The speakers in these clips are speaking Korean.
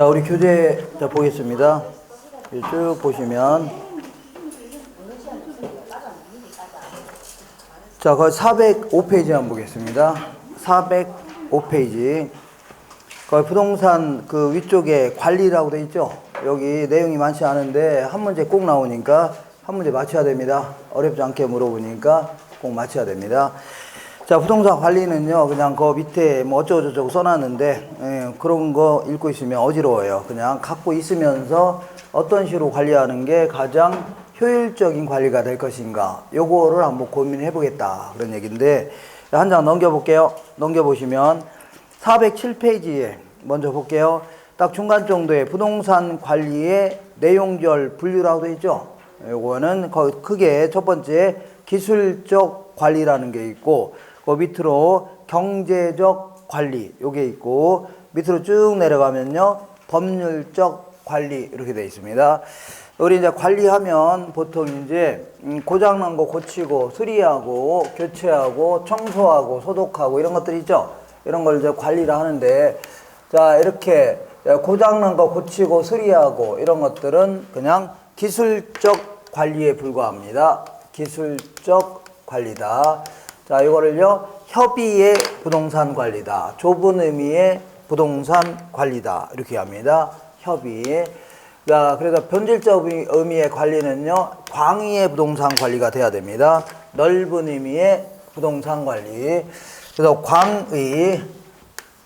자, 우리 교재 보겠습니다. 쭉 보시면 자, 거기 405페이지 한번 보겠습니다. 405페이지. 거기 부동산 그 위쪽에 관리라고 돼 있죠. 여기 내용이 많지 않은데 한 문제 꼭 나오니까 한 문제 맞춰야 됩니다. 어렵지 않게 물어보니까 꼭 맞춰야 됩니다. 자, 부동산 관리는요, 그냥 그 밑에 뭐 어쩌고저쩌고 써놨는데, 그런 거 읽고 있으면 어지러워요. 그냥 갖고 있으면서 어떤 식으로 관리하는 게 가장 효율적인 관리가 될 것인가, 요거를 한번 고민해 보겠다. 그런 얘기인데, 한 장 넘겨볼게요. 넘겨보시면 407페이지에 먼저 볼게요. 딱 중간 정도에 부동산 관리의 내용별 분류라고 되어 있죠. 요거는 크게 첫 번째 기술적 관리라는 게 있고, 그 밑으로 경제적 관리 요게 있고, 밑으로 쭉 내려가면요 법률적 관리 이렇게 되어 있습니다. 우리 이제 관리하면 보통 이제 고장난 거 고치고 수리하고 교체하고 청소하고 소독하고 이런 것들이 있죠. 이런 걸 이제 관리를 하는데, 자, 이렇게 고장난 거 고치고 수리하고 이런 것들은 그냥 기술적 관리에 불과합니다. 기술적 관리다. 자, 이거를요 협의의 부동산 관리다. 좁은 의미의 부동산 관리다. 이렇게 합니다. 협의의. 자, 그래서 변질적 의미의 관리는요 광의의 부동산 관리가 돼야 됩니다. 넓은 의미의 부동산 관리. 그래서 광의,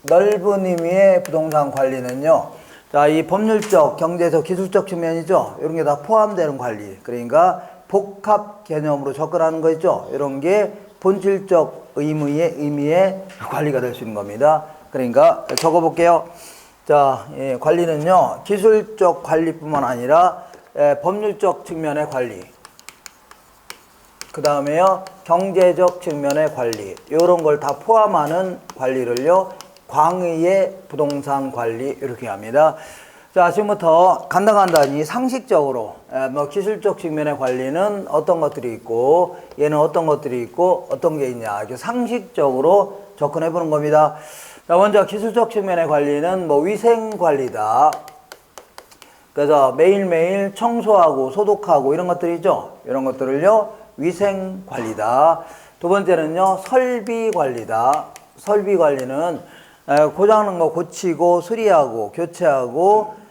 넓은 의미의 부동산 관리는요, 자, 이 법률적, 경제적, 기술적 측면이죠. 이런 게 다 포함되는 관리. 그러니까 복합 개념으로 접근하는 거 있죠. 이런 게 본질적 의미의 관리가 될 수 있는 겁니다. 그러니까 적어볼게요. 자, 관리는요 기술적 관리뿐만 아니라 법률적 측면의 관리, 그 다음에요 경제적 측면의 관리, 이런 걸 다 포함하는 관리를요 광의의 부동산 관리 이렇게 합니다. 자, 지금부터 간단히 상식적으로 뭐 기술적 측면의 관리는 어떤 것들이 있고 얘는 어떤 것들이 있고 어떤 게 있냐, 이렇게 상식적으로 접근해 보는 겁니다. 자, 먼저 기술적 측면의 관리는 뭐 위생 관리다. 그래서 매일매일 청소하고 소독하고 이런 것들이 있죠. 이런 것들을요 위생 관리다. 두 번째는요 설비 관리다. 설비 관리는 고장난 거 고치고 수리하고 교체하고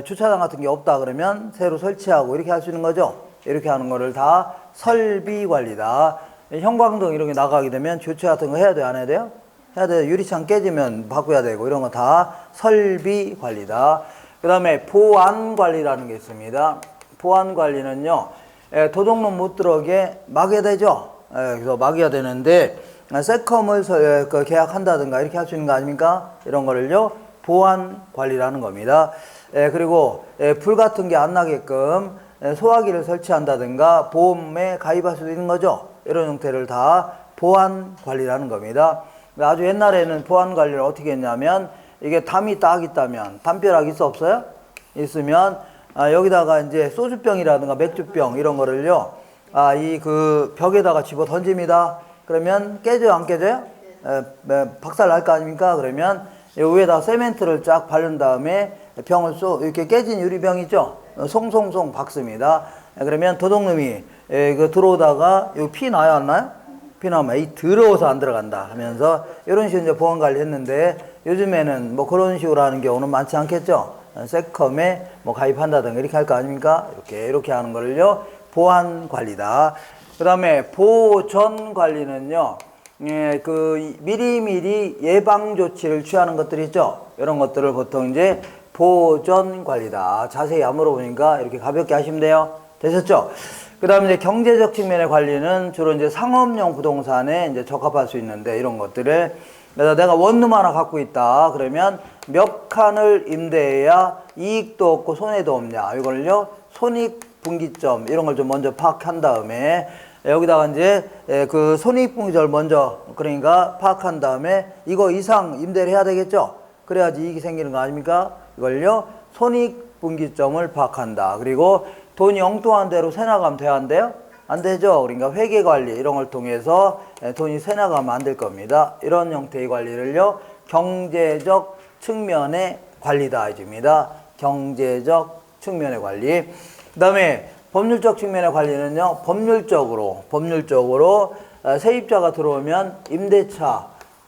주차장 같은 게 없다 그러면 새로 설치하고 이렇게 할 수 있는 거죠. 이렇게 하는 거를 다 설비 관리다. 형광등 이런 게 나가게 되면 교체 같은 거 해야 돼요, 안 해야 돼요? 해야 돼요. 유리창 깨지면 바꿔야 되고 이런 거 다 설비 관리다. 그 다음에 보안 관리라는 게 있습니다. 보안 관리는요 도둑놈 못 들어오게 막아야 되죠. 그래서 막아야 되는데 세컴을 계약한다든가 이렇게 할 수 있는 거 아닙니까? 이런 거를요 보안 관리라는 겁니다. 그리고 불 같은 게 안 나게끔 소화기를 설치한다든가 보험에 가입할 수도 있는 거죠. 이런 형태를 다 보안 관리라는 겁니다. 아주 옛날에는 보안 관리를 어떻게 했냐면, 이게 담이 딱 있다면, 담벼락 있어 없어요? 있으면 여기다가 이제 소주병이라든가 맥주병 이런 거를요 이 그 벽에다가 집어 던집니다. 그러면 깨져요, 안 깨져요? 박살 날 거 아닙니까? 그러면 이 위에다 세멘트를 쫙 바른 다음에 병을 이렇게 깨진 유리병 있죠? 송송송 박습니다. 그러면 도둑놈이 들어오다가 피 나요, 안 나요? 피 나면 이 더러워서 안 들어간다 하면서 이런 식으로 이제 보안 관리 했는데, 요즘에는 뭐 그런 식으로 하는 경우는 많지 않겠죠? 세컴에 뭐 가입한다든가 이렇게 할 거 아닙니까? 이렇게 하는 거를요 보안 관리다. 그 다음에 보전 관리는요 그 미리미리 예방 조치를 취하는 것들이 있죠. 이런 것들을 보통 이제 보전 관리다. 자세히 안 물어보니까 이렇게 가볍게 하시면 돼요. 되셨죠? 그 다음에 이제 경제적 측면의 관리는 주로 이제 상업용 부동산에 이제 적합할 수 있는데, 이런 것들을, 그래서 내가 원룸 하나 갖고 있다 그러면 몇 칸을 임대해야 이익도 없고 손해도 없냐, 이걸요 손익분기점 이런 걸 좀 먼저 파악한 다음에, 여기다가 이제 그 손익분기점을 먼저 그러니까 파악한 다음에 이거 이상 임대를 해야 되겠죠. 그래야지 이익이 생기는 거 아닙니까? 이걸요 손익분기점을 파악한다. 그리고 돈이 엉뚱한 대로 새 나가면 돼야 안 돼요? 안 되죠. 그러니까 회계관리 이런 걸 통해서 돈이 새 나가면 안 될 겁니다. 이런 형태의 관리를요 경제적 측면의 관리다 이집니다. 경제적 측면의 관리. 그 다음에 법률적 측면의 관리는요, 법률적으로 세입자가 들어오면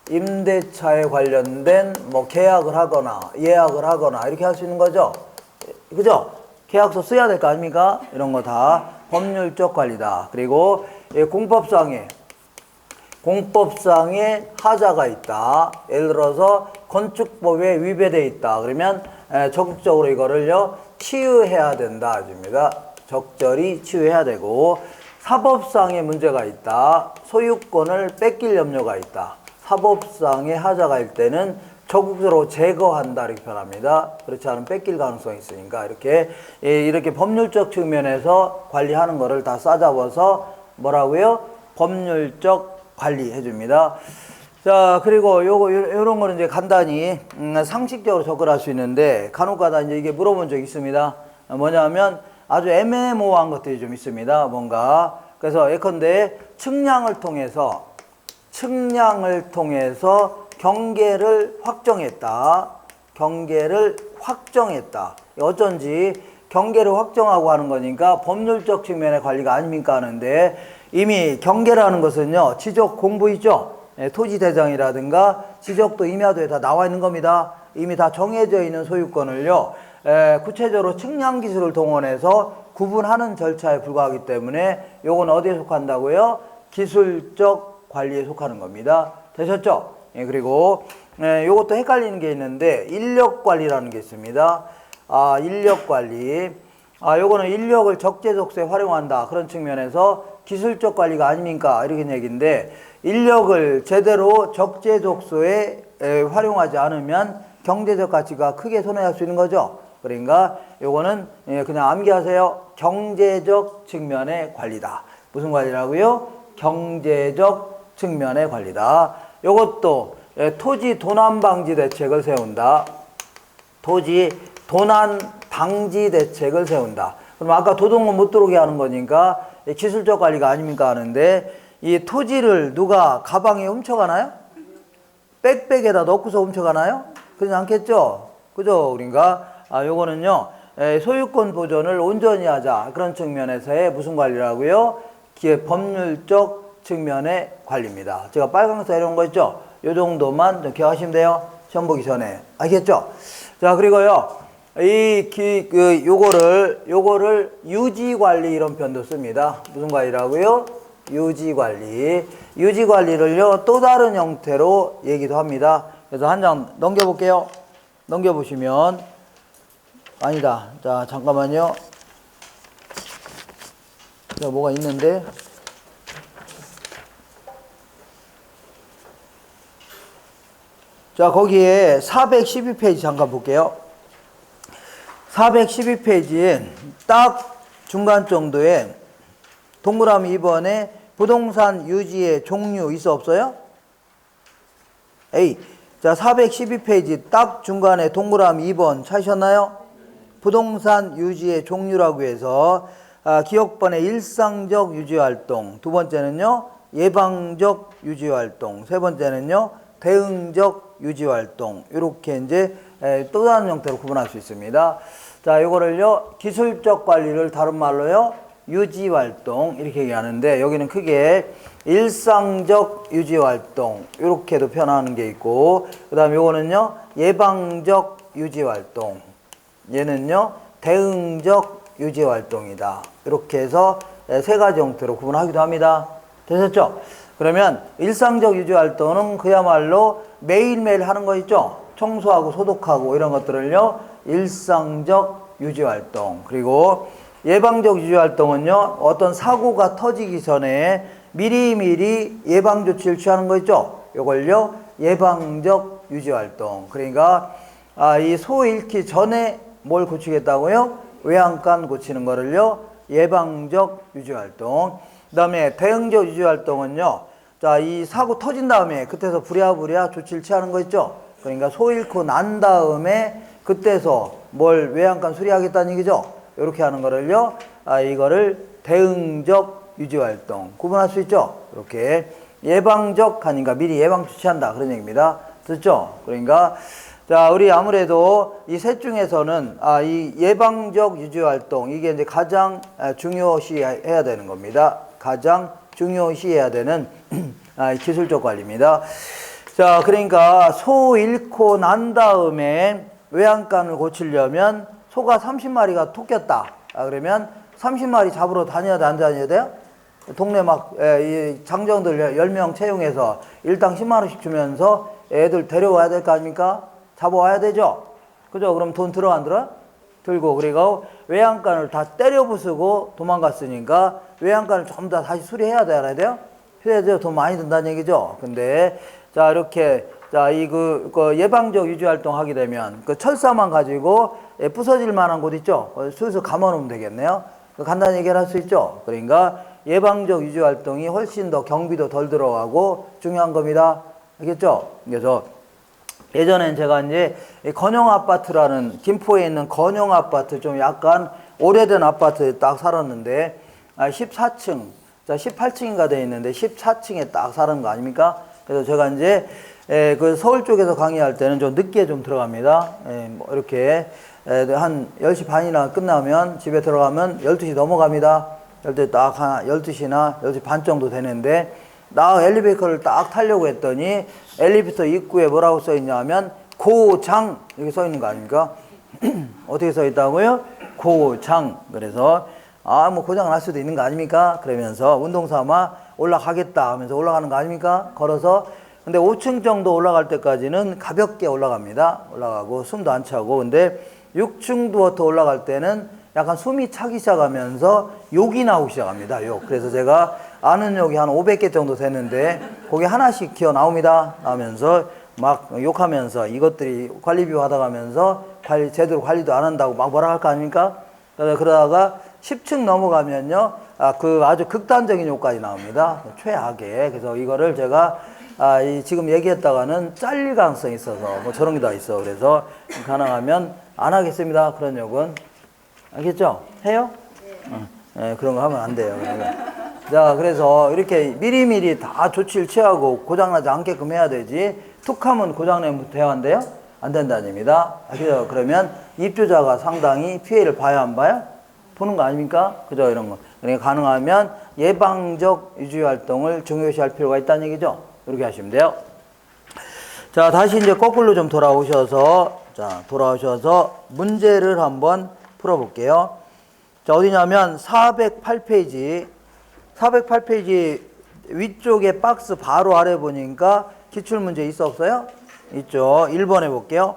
임대차에 관련된 뭐 계약을 하거나 예약을 하거나 이렇게 할 수 있는 거죠. 그죠? 계약서 써야 될 거 아닙니까? 이런 거 다 법률적 관리다. 그리고 공법상의 하자가 있다. 예를 들어서 건축법에 위배되어 있다. 그러면 적극적으로 이거를요, 치유해야 된다. 입니다. 적절히 치유해야 되고, 사법상의 문제가 있다. 소유권을 뺏길 염려가 있다. 사법상의 하자가 일 때는 적극적으로 제거한다 이렇게 표현합니다. 그렇지 않으면 뺏길 가능성이 있으니까 이렇게 법률적 측면에서 관리하는 거를 다 싸잡아서 뭐라고요? 법률적 관리해 줍니다. 자, 그리고 요런 거는 이제 간단히 상식적으로 접근할 수 있는데 간혹가다 이제 이게 물어본 적이 있습니다. 뭐냐면 아주 애매모호한 것들이 좀 있습니다. 뭔가 그래서 예컨대 측량을 통해서 경계를 확정했다. 어쩐지 경계를 확정하고 하는 거니까 법률적 측면의 관리가 아닙니까 하는데, 이미 경계라는 것은요, 지적 공부 있죠? 토지 대장이라든가 지적도 임야도에 다 나와 있는 겁니다. 이미 다 정해져 있는 소유권을요, 구체적으로 측량 기술을 동원해서 구분하는 절차에 불과하기 때문에 요건 어디에 속한다고요? 기술적 관리에 속하는 겁니다. 되셨죠? 그리고 요것도 헷갈리는 게 있는데 인력관리라는 게 있습니다. 인력관리. 요거는 인력을 적재적소에 활용한다. 그런 측면에서 기술적 관리가 아닙니까? 이렇게 얘기인데, 인력을 제대로 적재적소에 활용하지 않으면 경제적 가치가 크게 손해할 수 있는 거죠. 그러니까 요거는 그냥 암기하세요. 경제적 측면의 관리다. 무슨 관리라고요? 경제적 측면의 관리다. 요것도 토지 도난 방지 대책을 세운다. 토지 도난 방지 대책을 세운다. 그럼 아까 도둑은 못 들어오게 하는 거니까 기술적 관리가 아닙니까 하는데, 이 토지를 누가 가방에 훔쳐가나요? 백백에다 넣고서 훔쳐가나요? 그러지 않겠죠? 그죠? 그러니까 요거는요, 소유권 보존을 온전히 하자. 그런 측면에서의 무슨 관리라고요? 법률적 측면의 관리입니다. 제가 빨강색 이런 거 있죠? 요 정도만 좀 기억하시면 돼요. 시험 보기 전에. 알겠죠? 자, 그리고요, 요거를 유지관리 이런 표현도 씁니다. 무슨 관리라고요? 유지관리. 유지관리를요, 또 다른 형태로 얘기도 합니다. 그래서 한 장 넘겨볼게요. 넘겨보시면, 아니다. 자, 잠깐만요. 자, 뭐가 있는데. 자, 거기에 412페이지 잠깐 볼게요. 412페이지에 딱 중간 정도에 동그라미 2번에 부동산 유지의 종류 있어 없어요? A. 자, 412페이지 딱 중간에 동그라미 2번 찾으셨나요? 부동산 유지의 종류라고 해서 기억번의 일상적 유지활동, 두 번째는요 예방적 유지활동, 세 번째는요 대응적 유지활동, 이렇게 이제 또 다른 형태로 구분할 수 있습니다. 자, 요거를요 기술적 관리를 다른 말로요 유지활동 이렇게 얘기하는데, 여기는 크게 일상적 유지활동 이렇게도 표현하는 게 있고, 그 다음에 요거는요 예방적 유지활동, 얘는요 대응적 유지활동이다. 이렇게 해서 세 가지 형태로 구분하기도 합니다. 되셨죠? 그러면 일상적 유지활동은 그야말로 매일매일 하는 거 있죠? 청소하고 소독하고 이런 것들을요 일상적 유지활동. 그리고 예방적 유지활동은요 어떤 사고가 터지기 전에 미리미리 예방조치를 취하는 거 있죠? 이걸요 예방적 유지활동. 그러니까 이 소 잃기 전에 뭘 고치겠다고요? 외양간 고치는 거를요 예방적 유지활동. 그 다음에 대응적 유지활동은요, 자, 이 사고 터진 다음에 그때서 부랴부랴 조치를 취하는 거 있죠? 그러니까 소 잃고 난 다음에 그때서 뭘 외양간 수리하겠다는 얘기죠? 이렇게 하는 거를요 이거를 대응적 유지활동 구분할 수 있죠? 이렇게 예방적 하니까 미리 예방 조치한다 그런 얘기입니다. 듣죠? 그러니까 자, 우리 아무래도 이 셋 중에서는 이 예방적 유지 활동 이게 이제 가장 중요시해야 되는 겁니다. 가장 중요시해야 되는 기술적 관리입니다. 자, 그러니까 소 잃고 난 다음에 외양간을 고치려면 소가 30마리가 토꼈다. 그러면 30마리 잡으러 다녀야 돼, 안 다녀야 돼요? 동네 이 장정들 10명 채용해서 일당 10만 원씩 주면서 애들 데려와야 될 거 아닙니까? 잡아와야 되죠? 그죠? 그럼 돈 들어 안 들어? 들고, 그리고 외양간을 다 때려 부수고 도망갔으니까 외양간을 전부 다 다시 수리해야 돼, 알아야 돼요? 해야 돼요. 돈 많이 든다는 얘기죠? 근데, 자, 이렇게, 자, 그 예방적 유지 활동 하게 되면 그 철사만 가지고 부서질 만한 곳 있죠? 슬슬 감아놓으면 되겠네요? 간단히 얘기를 할 수 있죠? 그러니까 예방적 유지 활동이 훨씬 더 경비도 덜 들어가고 중요한 겁니다. 알겠죠? 그래서 예전엔 제가 이제 건영 아파트라는 김포에 있는 건영 아파트 좀 약간 오래된 아파트에 딱 살았는데 14층, 자 18층인가 돼 있는데 14층에 딱 사는 거 아닙니까? 그래서 제가 이제 그 서울 쪽에서 강의할 때는 좀 늦게 좀 들어갑니다. 뭐 이렇게 한 10시 반이나 끝나면 집에 들어가면 12시 넘어갑니다. 12시 딱 한 12시나 12시 반 정도 되는데 나 엘리베이터를 딱 타려고 했더니 엘리베이터 입구에 뭐라고 써 있냐면 고장 이렇게 써 있는 거 아닙니까? 어떻게 써 있다고요? 고장. 그래서 뭐 고장 날 수도 있는 거 아닙니까? 그러면서 운동 삼아 올라가겠다 하면서 올라가는 거 아닙니까? 걸어서. 근데 5층 정도 올라갈 때까지는 가볍게 올라갑니다. 올라가고 숨도 안 차고. 근데 6층부터 올라갈 때는 약간 숨이 차기 시작하면서 욕이 나오기 시작합니다. 욕. 그래서 제가 아는 욕이 한 500개 정도 되는데 거기 하나씩 기어 나옵니다. 나오면서 막 욕하면서 이것들이 관리 비하다 가면서 제대로 관리도 안 한다고 막 뭐라 할 거 아닙니까? 그러다가 10층 넘어가면요. 그 아주 극단적인 욕까지 나옵니다. 최악의. 그래서 이거를 제가 지금 얘기했다가는 잘릴 가능성이 있어서 뭐 저런 게 다 있어. 그래서 가능하면 안 하겠습니다. 그런 욕은. 알겠죠? 해요? 네, 그런 거 하면 안 돼요. 자, 그래서 이렇게 미리미리 다 조치를 취하고 고장나지 않게끔 해야 되지. 툭 하면 고장내면 돼야 한대요? 안 된다입니다. 그죠? 그러면 입주자가 상당히 피해를 봐야 안 봐요? 보는 거 아닙니까? 그죠? 이런 거. 그러니까 가능하면 예방적 유지 활동을 중요시할 필요가 있다는 얘기죠? 이렇게 하시면 돼요. 자, 다시 이제 거꾸로 좀 돌아오셔서 문제를 한번 풀어볼게요. 자, 어디냐면 408페이지 위쪽에 박스 바로 아래 보니까 기출문제 있어 없어요? 있죠. 1번 해볼게요.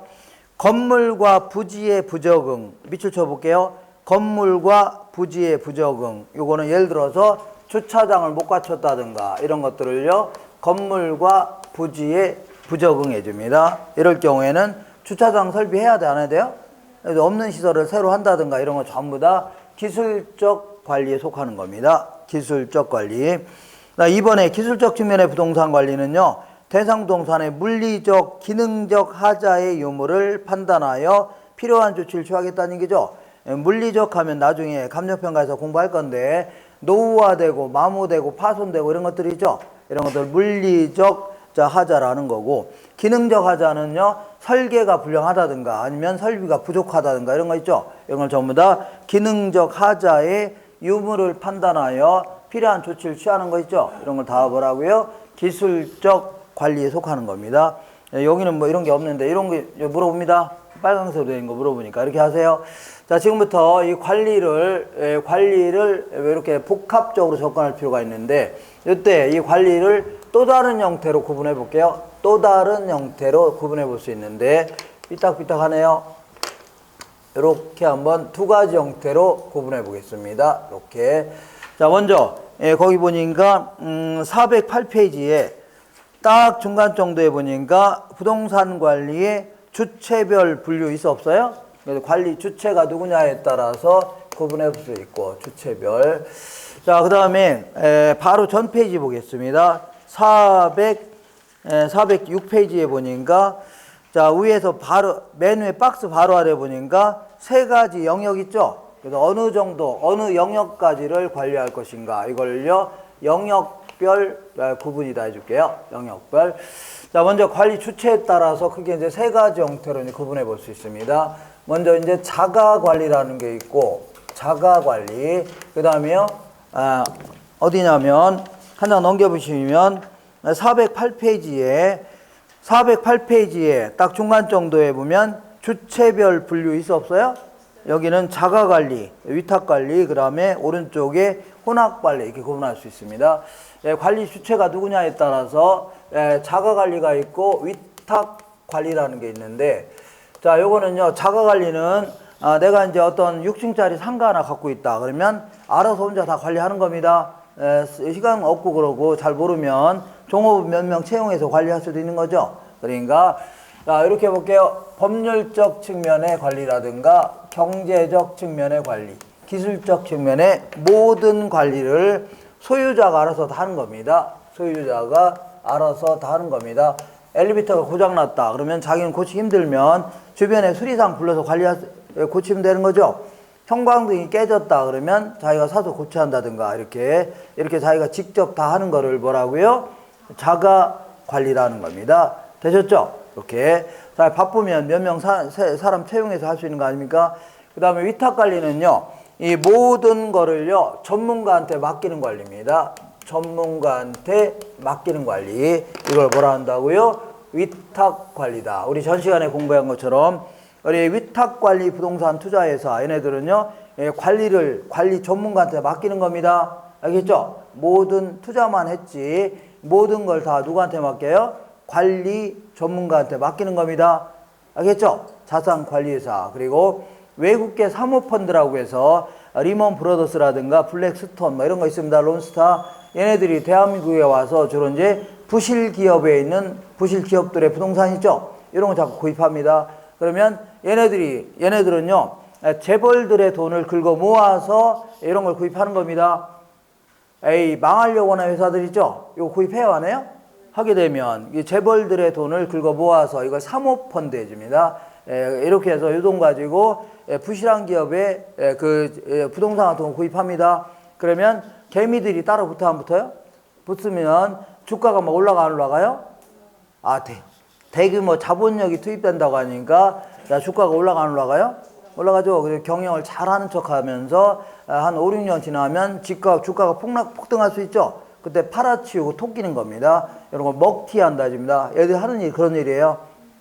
건물과 부지의 부적응. 밑줄 쳐볼게요. 건물과 부지의 부적응. 요거는 예를 들어서 주차장을 못 갖췄다든가 이런 것들을요. 건물과 부지에 부적응해 줍니다. 이럴 경우에는 주차장 설비해야 돼, 안 해야 돼요? 없는 시설을 새로 한다든가 이런 거 전부 다 기술적 관리에 속하는 겁니다. 기술적 관리. 이번에 기술적 측면의 부동산 관리는요. 대상 부동산의 물리적, 기능적 하자의 유무를 판단하여 필요한 조치를 취하겠다는 얘기죠. 물리적 하면 나중에 감정평가에서 공부할 건데 노후화되고 마모되고 파손되고 이런 것들이 있죠. 이런 것들 물리적 하자라는 거고, 기능적 하자는요. 설계가 불량하다든가 아니면 설비가 부족하다든가 이런 거 있죠. 이런 걸 전부 다 기능적 하자의 유무를 판단하여 필요한 조치를 취하는 거 있죠. 이런 걸 다 뭐라고요? 기술적 관리에 속하는 겁니다. 여기는 뭐 이런 게 없는데 이런 게 물어봅니다. 빨간색으로 된 거 물어보니까 이렇게 하세요. 자, 지금부터 이 관리를 이렇게 복합적으로 접근할 필요가 있는데 이때 이 관리를 또 다른 형태로 구분해 볼게요. 또 다른 형태로 구분해 볼 수 있는데 삐딱삐딱하네요. 이렇게 한번 두 가지 형태로 구분해 보겠습니다. 이렇게. 자, 먼저 거기 보니까 408페이지에 딱 중간 정도에 보니까 부동산 관리의 주체별 분류 있어 없어요? 그래서 관리 주체가 누구냐에 따라서 구분해 볼 수 있고 주체별. 자, 그 다음에 바로 전 페이지 보겠습니다. 406페이지에 보니까 자, 위에서 바로 맨 위에 박스 바로 아래 보니까 세 가지 영역 있죠. 그래서 어느 정도 어느 영역까지를 관리할 것인가 이걸요 영역 영역별 구분이다 해줄게요. 영역별. 자, 먼저 관리 주체에 따라서 크게 이제 세 가지 형태로 이제 구분해 볼 수 있습니다. 먼저 이제 자가 관리라는 게 있고, 자가 관리. 그 다음에요, 어디냐면, 한 장 넘겨보시면, 408페이지에 딱 중간 정도에 보면 주체별 분류 있어 없어요? 여기는 자가 관리, 위탁 관리, 그 다음에 오른쪽에 혼합 관리 이렇게 구분할 수 있습니다. 관리 주체가 누구냐에 따라서 자가 관리가 있고 위탁 관리라는 게 있는데, 자, 요거는요, 자가 관리는 내가 이제 어떤 6층짜리 상가 하나 갖고 있다. 그러면 알아서 혼자 다 관리하는 겁니다. 시간 없고 그러고 잘 모르면 종업원 몇 명 채용해서 관리할 수도 있는 거죠. 그러니까 자, 이렇게 볼게요. 법률적 측면의 관리라든가 경제적 측면의 관리, 기술적 측면의 모든 관리를 소유자가 알아서 다 하는 겁니다. 소유자가 알아서 다 하는 겁니다. 엘리베이터가 고장났다. 그러면 자기는 고치기 힘들면 주변에 수리상 불러서 고치면 되는 거죠. 형광등이 깨졌다. 그러면 자기가 사서 고쳐한다든가 이렇게 자기가 직접 다 하는 거를 뭐라고요? 자가 관리라는 겁니다. 되셨죠? 이렇게. 자, 바쁘면 몇 명 사람 채용해서 할 수 있는 거 아닙니까? 그 다음에 위탁 관리는요, 이 모든 거를요, 전문가한테 맡기는 관리입니다. 전문가한테 맡기는 관리. 이걸 뭐라 한다고요? 위탁 관리다. 우리 전 시간에 공부한 것처럼, 우리 위탁 관리 부동산 투자회사, 얘네들은요, 관리 전문가한테 맡기는 겁니다. 알겠죠? 모든 투자만 했지, 모든 걸 다 누구한테 맡겨요? 관리 전문가한테 맡기는 겁니다. 알겠죠? 자산관리회사. 그리고 외국계 사모펀드라고 해서 리먼 브러더스라든가 블랙스톤 뭐 이런 거 있습니다. 론스타. 얘네들이 대한민국에 와서 주로 이제 부실 기업에 있는 부실 기업들의 부동산 있죠? 이런 거 자꾸 구입합니다. 그러면 얘네들은요, 재벌들의 돈을 긁어 모아서 이런 걸 구입하는 겁니다. 망하려고 하는 회사들 있죠? 이거 구입해야 하네요? 하게 되면 이 재벌들의 돈을 긁어 모아서 이걸 사모펀드에 줍니다. 이렇게 해서 이 돈 가지고 부실한 기업에 부동산 같은 거 구입합니다. 그러면 개미들이 따로 붙어 안 붙어요? 붙으면 주가가 막 올라가 안 올라가요? 대규모 자본력이 투입된다고 하니까 주가가 올라가 안 올라가요? 올라가죠. 그래서 경영을 잘하는 척하면서 한 5, 6년 지나면 주가가 폭등할 수 있죠. 그때 팔아치우고 토끼는 겁니다. 이런 거 먹튀한다 집니다. 얘들 하는 일 그런 일이에요.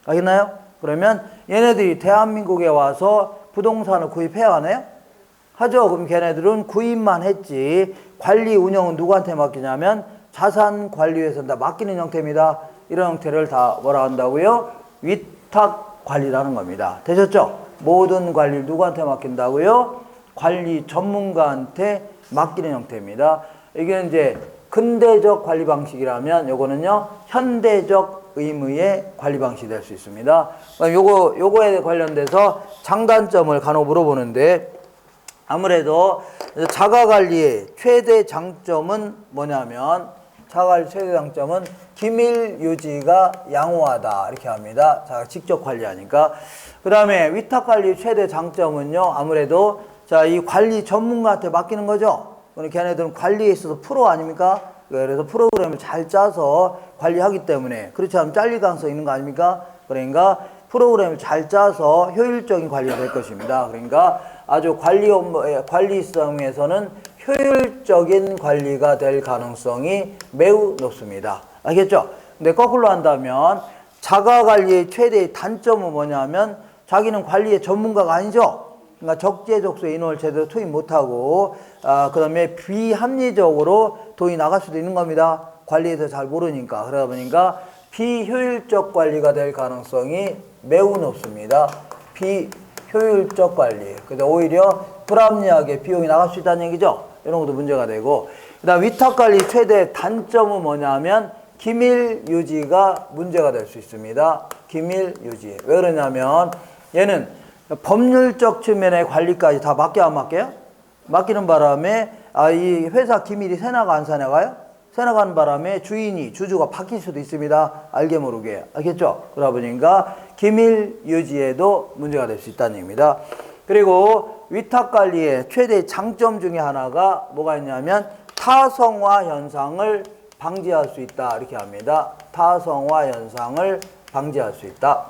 알겠나요? 그러면 얘네들이 대한민국에 와서 부동산을 구입해야 하나요? 하죠. 그럼 걔네들은 구입만 했지 관리 운영은 누구한테 맡기냐면 자산관리회사에 다 맡기는 형태입니다. 이런 형태를 다 뭐라 한다고요? 위탁 관리라는 겁니다. 되셨죠? 모든 관리를 누구한테 맡긴다고요? 관리 전문가한테 맡기는 형태입니다. 이게 이제 근대적 관리 방식이라면 요거는요, 현대적 의무의 관리 방식이 될 수 있습니다. 요거에 관련돼서 장단점을 간혹 물어보는데, 아무래도 자가 관리의 최대 장점은 뭐냐면, 자가 관리 최대 장점은 기밀 유지가 양호하다. 이렇게 합니다. 자가 직접 관리하니까. 그 다음에 위탁 관리 최대 장점은요, 아무래도 이 관리 전문가한테 맡기는 거죠. 걔네들은 관리에 있어서 프로 아닙니까? 그래서 프로그램을 잘 짜서 관리하기 때문에, 그렇지 않으면 잘릴 가능성이 있는 거 아닙니까? 그러니까 프로그램을 잘 짜서 효율적인 관리가 될 것입니다. 그러니까 아주 관리성에서는 효율적인 관리가 될 가능성이 매우 높습니다. 알겠죠? 근데 거꾸로 한다면 자가 관리의 최대의 단점은 뭐냐면 자기는 관리의 전문가가 아니죠? 그러니까 적재적소에 인원을 제대로 투입 못하고 그 다음에 비합리적으로 돈이 나갈 수도 있는 겁니다. 관리에서 잘 모르니까. 그러다 보니까 비효율적 관리가 될 가능성이 매우 높습니다. 비효율적 관리. 그래서 오히려 불합리하게 비용이 나갈 수 있다는 얘기죠. 이런 것도 문제가 되고. 그 다음 위탁관리 최대 단점은 뭐냐면 기밀 유지가 문제가 될 수 있습니다. 기밀 유지. 왜 그러냐면 얘는 법률적 측면의 관리까지 다 맡겨 안 맡겨요? 맡기는 바람에 이 회사 기밀이 새나가 안 새나가요? 새나가는 바람에 주주가 바뀔 수도 있습니다. 알게 모르게. 알겠죠? 그러다 보니까 기밀 유지에도 문제가 될 수 있다는 얘기입니다. 그리고 위탁관리의 최대 장점 중에 하나가 뭐가 있냐면 타성화 현상을 방지할 수 있다. 이렇게 합니다. 타성화 현상을 방지할 수 있다.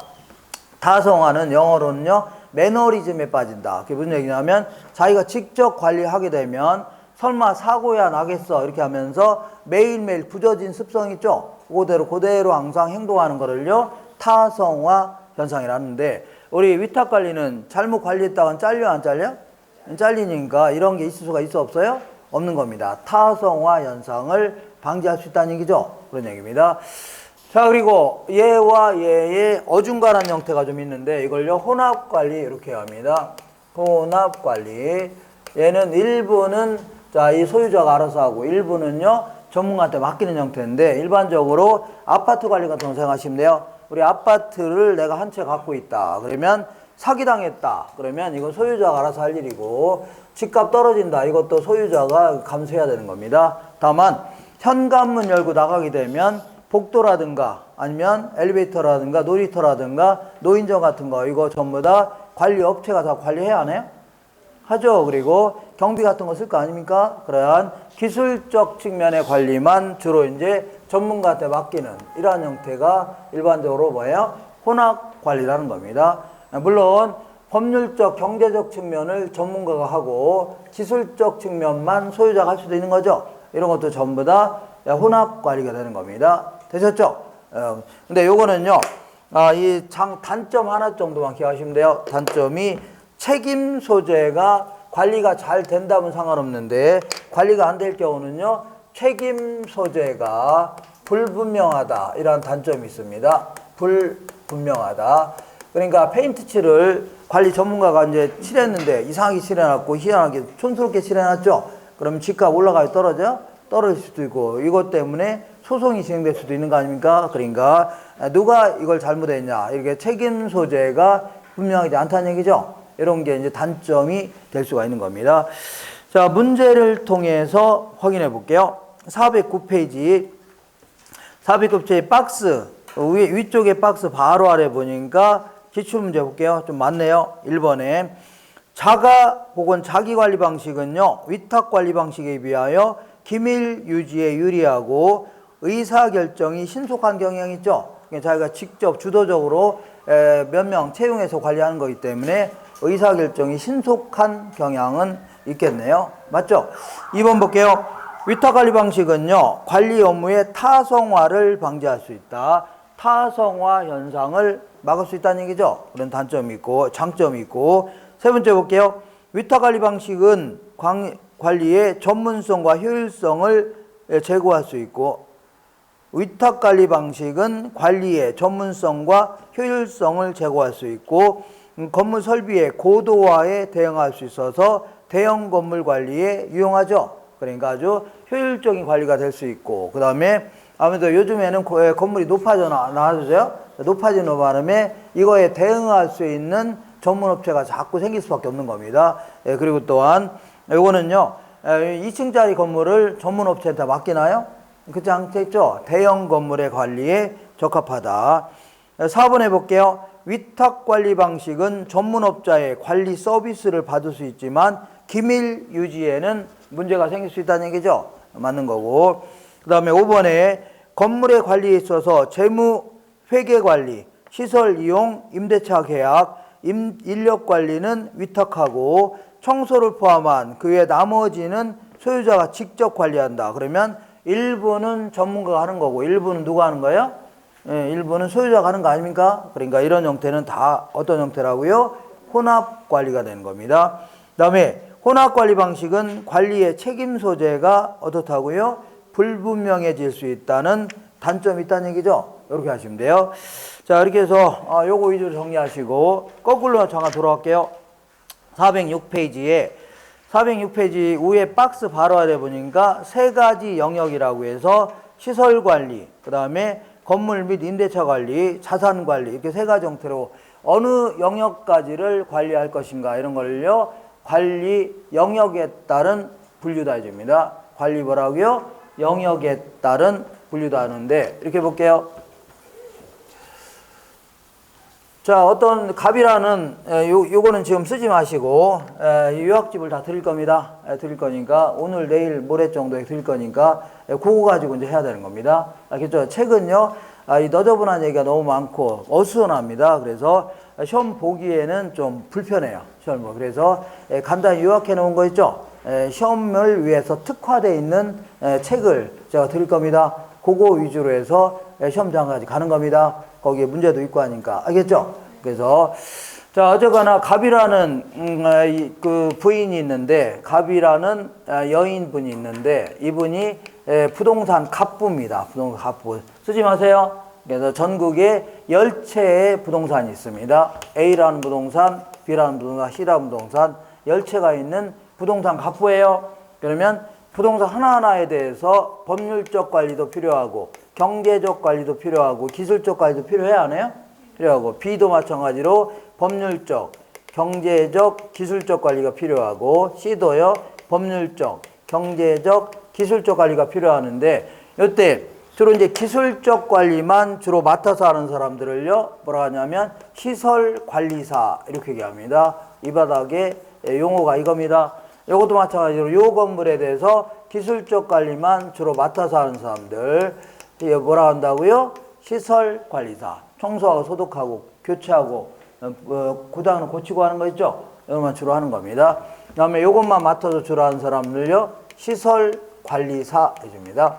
타성화는 영어로는요, 매너리즘에 빠진다. 그게 무슨 얘기냐면, 자기가 직접 관리하게 되면, 설마 사고야 나겠어. 이렇게 하면서 매일매일 굳어진 습성 있죠? 그대로 항상 행동하는 거를요, 타성화 현상이라는데, 우리 위탁 관리는 잘못 관리했다간 잘려, 안 잘려? 잘리니까 이런 게 있을 수가 있어, 없어요? 없는 겁니다. 타성화 현상을 방지할 수 있다는 얘기죠? 그런 얘기입니다. 자, 그리고 얘와 얘의 어중간한 형태가 좀 있는데, 이걸요, 혼합관리 이렇게 합니다. 혼합관리. 얘는 일부는, 자, 이 소유자가 알아서 하고, 일부는요, 전문가한테 맡기는 형태인데, 일반적으로 아파트 관리 같은 거 생각하시면 돼요. 우리 아파트를 내가 한 채 갖고 있다. 그러면 사기당했다. 그러면 이건 소유자가 알아서 할 일이고, 집값 떨어진다. 이것도 소유자가 감수해야 되는 겁니다. 다만, 현관문 열고 나가게 되면, 복도라든가 아니면 엘리베이터라든가 놀이터라든가 노인정 같은 거 이거 전부 다 관리업체가 다 관리해야 하나요? 하죠. 그리고 경비 같은 거 쓸 거 아닙니까? 그러한 기술적 측면의 관리만 주로 이제 전문가한테 맡기는 이러한 형태가 일반적으로 뭐예요? 혼합 관리라는 겁니다. 물론 법률적 경제적 측면을 전문가가 하고 기술적 측면만 소유자가 할 수도 있는 거죠. 이런 것도 전부 다 혼합 관리가 되는 겁니다. 되셨죠? 근데 요거는요, 이 단점 하나 정도만 기억하시면 돼요. 단점이 책임 소재가 관리가 잘 된다면 상관없는데, 관리가 안 될 경우는요, 책임 소재가 불분명하다. 이런 단점이 있습니다. 불분명하다. 그러니까 페인트 칠을 관리 전문가가 이제 칠했는데, 이상하게 칠해놨고, 희한하게 촌스럽게 칠해놨죠? 그럼 집값 올라가요? 떨어져요? 떨어질 수도 있고, 이것 때문에 소송이 진행될 수도 있는 거 아닙니까? 그러니까 누가 이걸 잘못했냐, 이렇게 책임 소재가 분명하지 않다는 얘기죠. 이런 게 이제 단점이 될 수가 있는 겁니다. 자, 문제를 통해서 확인해 볼게요. 409페이지 박스 위쪽에 박스 바로 아래 보니까 기출문제 볼게요. 좀 많네요. 1번에 자가 혹은 자기관리 방식은요, 위탁관리 방식에 비하여 기밀 유지에 유리하고 의사결정이 신속한 경향이 있죠. 자기가 직접 주도적으로 몇 명 채용해서 관리하는 거기 때문에 의사결정이 신속한 경향은 있겠네요. 맞죠? 2번 볼게요. 위탁관리 방식은요, 관리 업무의 타성화를 방지할 수 있다. 타성화 현상을 막을 수 있다는 얘기죠. 그런 단점이 있고 장점이 있고. 세 번째 볼게요. 위탁관리 방식은 관리의 전문성과 효율성을 제고할 수 있고, 위탁관리 방식은 관리의 전문성과 효율성을 제고할 수 있고, 건물 설비의 고도화에 대응할 수 있어서 대형 건물 관리에 유용하죠. 그러니까 아주 효율적인 관리가 될 수 있고, 그 다음에 아무래도 요즘에는 건물이 높아져 나와주세요. 높아지는 바람에 이거에 대응할 수 있는 전문업체가 자꾸 생길 수밖에 없는 겁니다. 그리고 또한 요거는요, 2층짜리 건물을 전문업체한테 맡기나요? 그렇지 않겠죠? 대형 건물의 관리에 적합하다. 4번 해볼게요. 위탁관리 방식은 전문업자의 관리 서비스를 받을 수 있지만 기밀 유지에는 문제가 생길 수 있다는 얘기죠. 맞는 거고. 그 다음에 5번에 건물의 관리에 있어서 재무 회계 관리, 시설 이용, 임대차 계약, 인력 관리는 위탁하고 청소를 포함한 그 외 나머지는 소유자가 직접 관리한다. 그러면 일부는 전문가가 하는 거고 일부는 누가 하는 거예요? 일부는 소유자가 하는 거 아닙니까? 그러니까 이런 형태는 다 어떤 형태라고요? 혼합 관리가 되는 겁니다. 그 다음에 혼합 관리 방식은 관리의 책임 소재가 어떻다고요? 불분명해질 수 있다는 단점이 있다는 얘기죠. 이렇게 하시면 돼요. 자, 이렇게 해서 요거 위주로 정리하시고 거꾸로 잠깐 돌아갈게요. 406페이지에 406페이지 위에 박스 바로 아래 보니까 세 가지 영역이라고 해서 시설 관리, 그 다음에 건물 및 임대차 관리, 자산 관리, 이렇게 세 가지 형태로 어느 영역까지를 관리할 것인가 이런 걸요, 관리 영역에 따른 분류다 해줍니다. 관리 뭐라고요? 영역에 따른 분류다 하는데, 이렇게 볼게요. 자, 어떤 갑이라는 요거는 지금 쓰지 마시고 요약집을 다 드릴 겁니다. 드릴 거니까 오늘 내일 모레 정도에 드릴 거니까 그거 가지고 이제 해야 되는 겁니다. 알겠죠? 책은요, 이 너저분한 얘기가 너무 많고 어수선합니다. 그래서 시험 보기에는 좀 불편해요. 시험 그래서 간단히 요약해 놓은 거 있죠? 시험을 위해서 특화되어 있는 책을 제가 드릴 겁니다. 그거 위주로 해서 시험장까지 가는 겁니다. 거기에 문제도 있고 하니까. 알겠죠? 그래서, 자, 어쨌거나 갑이라는, 그 부인이 있는데, 갑이라는 여인분이 있는데, 이분이 부동산 갑부입니다. 부동산 갑부. 쓰지 마세요. 그래서 전국에 10채의 부동산이 있습니다. A라는 부동산, B라는 부동산, C라는 부동산, 10채가 있는 부동산 갑부예요. 그러면 부동산 하나하나에 대해서 법률적 관리도 필요하고 경제적 관리도 필요하고 기술적 관리도 필요해야 하네요. 필요하고 B도 마찬가지로 법률적, 경제적, 기술적 관리가 필요하고 C도요. 법률적, 경제적, 기술적 관리가 필요하는데 이때 주로 이제 기술적 관리만 주로 맡아서 하는 사람들을요. 뭐라 하냐면 시설관리사 이렇게 얘기합니다. 이 바닥에 용어가 이겁니다. 이것도 마찬가지로 요 건물에 대해서 기술적 관리만 주로 맡아서 하는 사람들 뭐라 한다고요? 시설관리사. 청소하고 소독하고 교체하고 고장을 고치고 하는 거 있죠? 이것만 주로 하는 겁니다. 그 다음에 요것만 맡아서 주로 하는 사람들요. 시설관리사 해줍니다.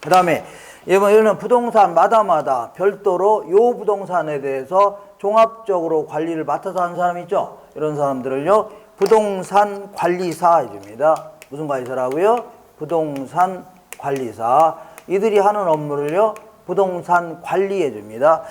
그 다음에 이거는 부동산마다 별도로 요 부동산에 대해서 종합적으로 관리를 맡아서 하는 사람 있죠? 이런 사람들을요. 부동산 관리사 해줍니다. 무슨 관리사라고요? 부동산 관리사. 이들이 하는 업무를요. 부동산 관리해 줍니다.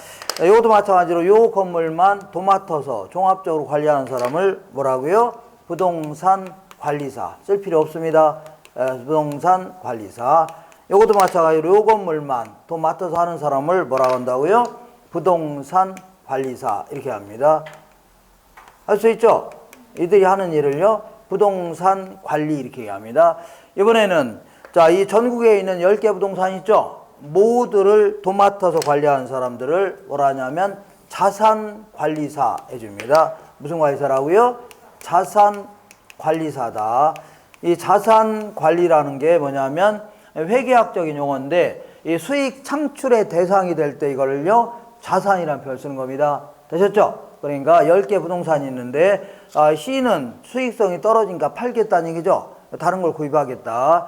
이것도 마찬가지로 요 건물만 도맡아서 종합적으로 관리하는 사람을 뭐라고요? 부동산 관리사. 쓸 필요 없습니다. 부동산 관리사. 이것도 마찬가지로 요 건물만 도맡아서 하는 사람을 뭐라고 한다고요? 부동산 관리사. 이렇게 합니다. 할 수 있죠? 이들이 하는 일을요. 부동산 관리 이렇게 합니다. 이번에는 자, 이 전국에 있는 10개 부동산 있죠? 모두를 도맡아서 관리하는 사람들을 뭐라 하냐면 자산관리사 해줍니다. 무슨 관리사라고요? 자산관리사다. 이 자산관리라는 게 뭐냐면 회계학적인 용어인데 이 수익 창출의 대상이 될 때 이거를요 자산이라는 표현을 쓰는 겁니다. 되셨죠? 그러니까 10개 부동산이 있는데 C는 수익성이 떨어지니까 팔겠다는 얘기죠. 다른 걸 구입하겠다.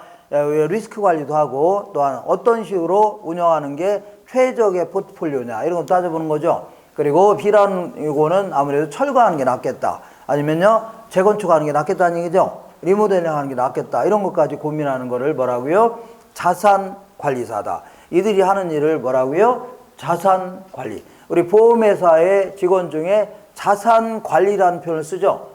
리스크 관리도 하고 또한 어떤 식으로 운영하는 게 최적의 포트폴리오냐 이런 거 따져보는 거죠. 그리고 B라는 이거는 아무래도 철거하는 게 낫겠다. 아니면요 재건축하는 게 낫겠다는 얘기죠. 리모델링 하는 게 낫겠다. 이런 것까지 고민하는 거를 뭐라고요? 자산관리사다. 이들이 하는 일을 뭐라고요? 자산관리. 우리 보험회사의 직원 중에 자산관리라는 표현을 쓰죠.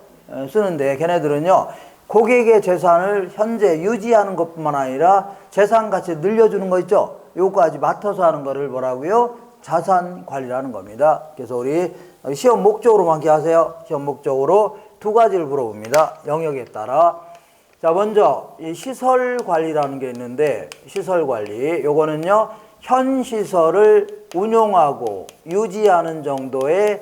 쓰는데 걔네들은요. 고객의 재산을 현재 유지하는 것뿐만 아니라 재산 가치 늘려주는 거 있죠. 요거까지 맡아서 하는 거를 뭐라고요? 자산관리라는 겁니다. 그래서 우리 시험 목적으로만 기하세요. 시험 목적으로 두 가지를 물어봅니다. 영역에 따라. 자, 먼저 이 시설관리라는 게 있는데 시설관리 요거는요. 현 시설을 운용하고 유지하는 정도의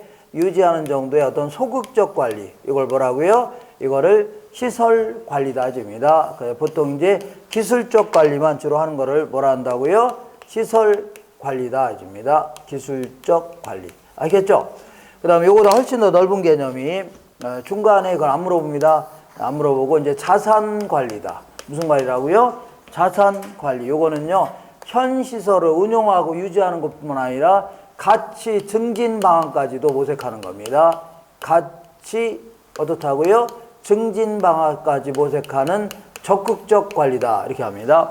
어떤 소극적 관리 이걸 뭐라고요? 이거를 시설 관리다 해줍니다. 보통 이제 기술적 관리만 주로 하는 거를 뭐라 한다고요? 시설 관리다 해줍니다. 기술적 관리. 알겠죠? 그 다음에 요거보다 훨씬 더 넓은 개념이 중간에 그걸 안 물어봅니다. 안 물어보고 이제 자산 관리다. 무슨 관리라고요? 자산 관리. 요거는요. 현 시설을 운용하고 유지하는 것뿐만 아니라 가치 증진 방안까지도 모색하는 겁니다. 가치 어떻다고요? 증진 방안까지 모색하는 적극적 관리다 이렇게 합니다.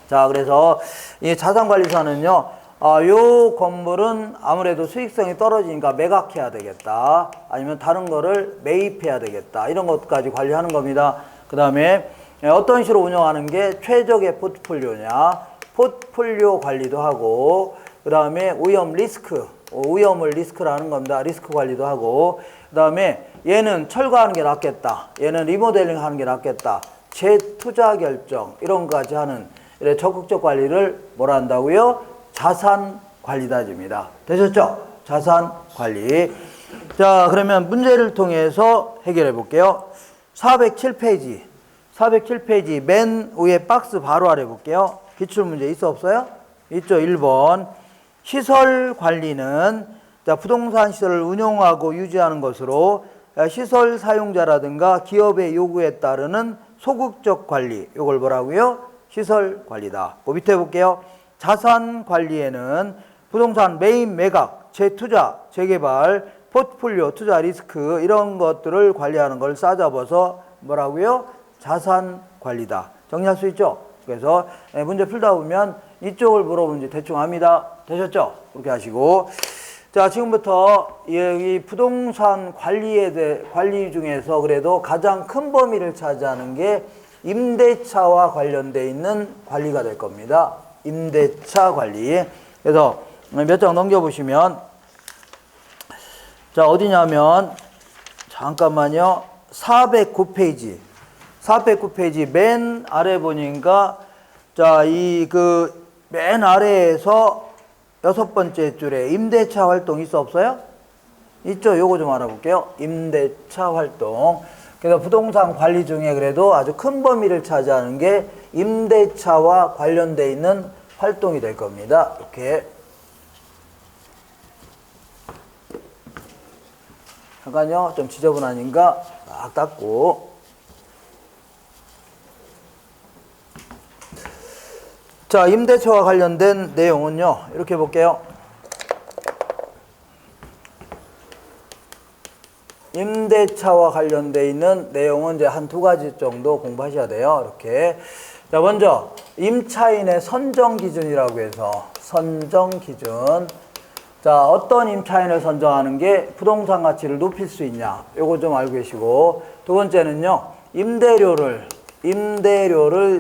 자, 그래서 이 자산관리사는요, 요 건물은 아무래도 수익성이 떨어지니까 매각해야 되겠다. 아니면 다른 거를 매입해야 되겠다. 이런 것까지 관리하는 겁니다. 그 다음에 어떤 식으로 운영하는 게 최적의 포트폴리오냐. 포트폴리오 관리도 하고, 그 다음에 위험 리스크, 위험을 리스크라는 겁니다. 리스크 관리도 하고, 그 다음에 얘는 철거하는 게 낫겠다. 얘는 리모델링 하는 게 낫겠다. 재투자 결정 이런 것까지 하는 적극적 관리를 뭐라 한다고요? 자산 관리다집니다. 되셨죠? 자산 관리. 자, 그러면 문제를 통해서 해결해 볼게요. 407페이지. 407페이지 맨 위에 박스 바로 아래 볼게요. 기출문제 있어 없어요? 있죠. 1번. 시설 관리는 자, 부동산 시설을 운영하고 유지하는 것으로 시설 사용자라든가 기업의 요구에 따르는 소극적 관리. 요걸 뭐라고요? 시설 관리다. 그 밑에 볼게요. 자산 관리에는 부동산 매입, 매각, 재투자, 재개발, 포트폴리오, 투자 리스크 이런 것들을 관리하는 걸 싸잡아서 뭐라고요? 자산 관리다. 정리할 수 있죠? 그래서 문제 풀다 보면 이쪽을 물어보는지 대충 압니다. 되셨죠? 그렇게 하시고 자, 지금부터 이 부동산 관리 중에서 그래도 가장 큰 범위를 차지하는 게 임대차와 관련돼 있는 관리가 될 겁니다. 임대차 관리. 그래서 몇 장 넘겨보시면 자, 어디냐면 잠깐만요. 409페이지. 409페이지 맨 아래 보니까 자, 맨 아래에서 6번째 줄에 임대차 활동 있어 없어요? 있죠. 요거 좀 알아볼게요. 임대차 활동. 그래서 부동산 관리 중에 그래도 아주 큰 범위를 차지하는 게 임대차와 관련돼 있는 활동이 될 겁니다. 이렇게. 잠깐요. 좀 지저분하니까 딱 닦고. 자, 임대차와 관련된 내용은요. 이렇게 볼게요. 임대차와 관련돼 있는 내용은 이제 한 2가지 정도 공부하셔야 돼요. 이렇게. 자, 먼저 임차인의 선정 기준이라고 해서 선정 기준. 자, 어떤 임차인을 선정하는 게 부동산 가치를 높일 수 있냐. 요거 좀 알고 계시고. 두 번째는요. 임대료를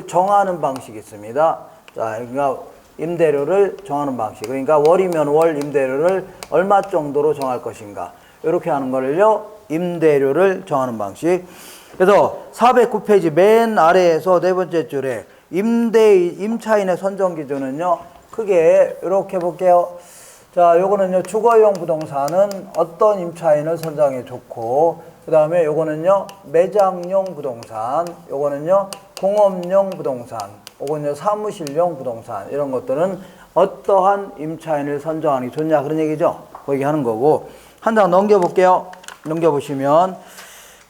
정하는 방식이 있습니다. 자, 그러니까 임대료를 정하는 방식. 그러니까 월이면 월 임대료를 얼마 정도로 정할 것인가. 이렇게 하는 거를요. 임대료를 정하는 방식. 그래서 409페이지 맨 아래에서 4번째 줄에 임차인의 선정 기준은요. 크게 이렇게 볼게요. 자, 요거는요. 주거용 부동산은 어떤 임차인을 선정해 좋고, 그 다음에 요거는요. 매장용 부동산, 요거는요. 공업용 부동산, 요거는요. 사무실용 부동산, 이런 것들은 어떠한 임차인을 선정하는 게 좋냐, 그런 얘기죠. 그 얘기 하는 거고. 한 장 넘겨볼게요. 넘겨보시면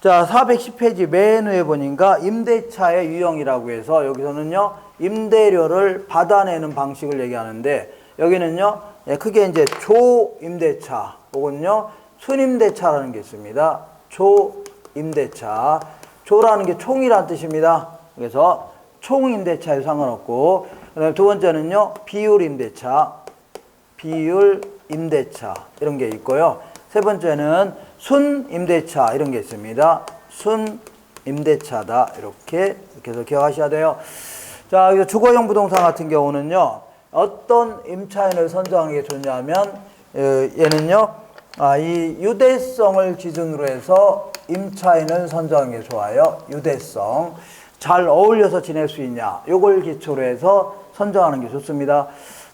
자, 410페이지 맨 위에 보니까 임대차의 유형이라고 해서 여기서는요. 임대료를 받아내는 방식을 얘기하는데 여기는요. 크게 이제 조임대차 혹은요. 순임대차라는 게 있습니다. 조임대차. 조라는 게 총이라는 뜻입니다. 그래서 총임대차에 상관없고, 그다음에 두 번째는요. 비율임대차. 비율임대차 이런 게 있고요. 세 번째는 순임대차 이런 게 있습니다. 순임대차다. 이렇게 해서 기억하셔야 돼요. 자, 이거 주거용 부동산 같은 경우는요. 어떤 임차인을 선정하는 게 좋냐면 얘는요. 이 유대성을 기준으로 해서 임차인을 선정하는 게 좋아요. 유대성. 잘 어울려서 지낼 수 있냐. 요걸 기초로 해서 선정하는 게 좋습니다.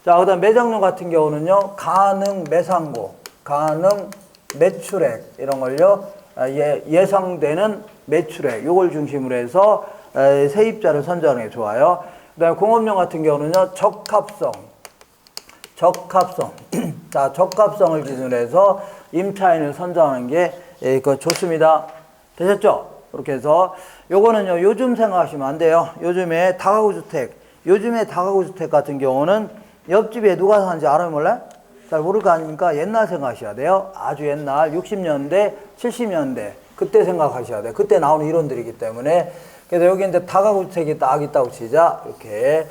자, 그다음 매장용 같은 경우는요. 가능 매상고, 가능 매출액 이런 걸요. 예상되는 매출액 요걸 중심으로 해서 세입자를 선정하는 게 좋아요. 그다음에 공업용 같은 경우는요. 적합성. 자, 적합성을 기준으로 해서 임차인을 선정하는 게 좋습니다. 되셨죠? 그렇게 해서 요거는요. 요즘 생각하시면 안 돼요. 요즘에 다가구 주택 같은 경우는 옆집에 누가 사는지 알아요, 몰라요? 잘 모를 거 아닙니까? 옛날 생각하셔야 돼요. 아주 옛날 60년대, 70년대 그때 생각하셔야 돼요. 그때 나오는 이론들이기 때문에. 그래서 여기 이제 다가구 주택이 딱 있다고 치자. 이렇게.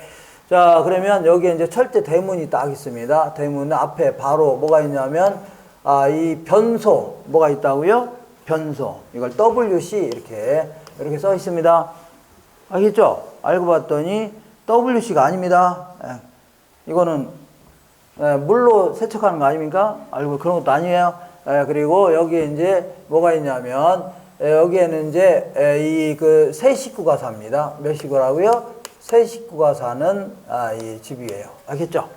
자, 그러면 여기에 이제 철제 대문이 딱 있습니다. 대문 앞에 바로 뭐가 있냐면 이 변소 뭐가 있다고요? 변소. 이걸 WC 이렇게 써 있습니다. 알겠죠? 알고 봤더니 WC가 아닙니다. 이거는 물로 세척하는 거 아닙니까? 알고 그런 것도 아니에요. 그리고 여기에 이제 뭐가 있냐면 여기에는 이제 세 식구가 삽니다. 몇 식구라고요? 세 식구가 사는 이 집이에요. 알겠죠?